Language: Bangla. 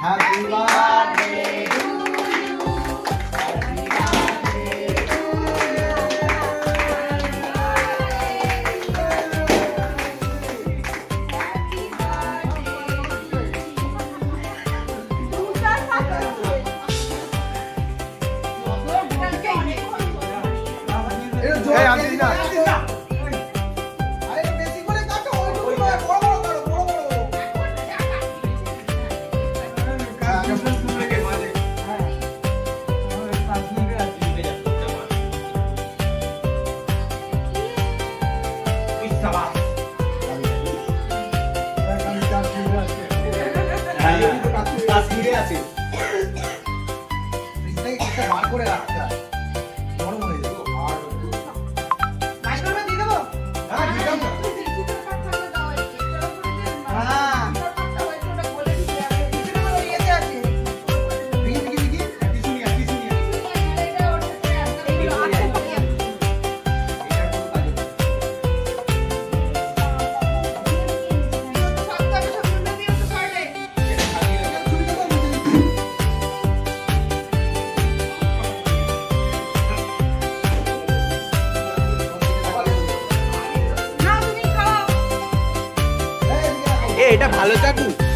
Happy birthday to you. Hey, Auntie Dina. কাশ্মীরে আছে বার করে রাখতে হয় গরম হয়ে যাবে আর মাইক্রোওয়েভে দিয়ে দেবো হ্যাঁ দিলাম না হ্যাঁ ইয়েতে আছে দেখি এটা ভালো চাকু।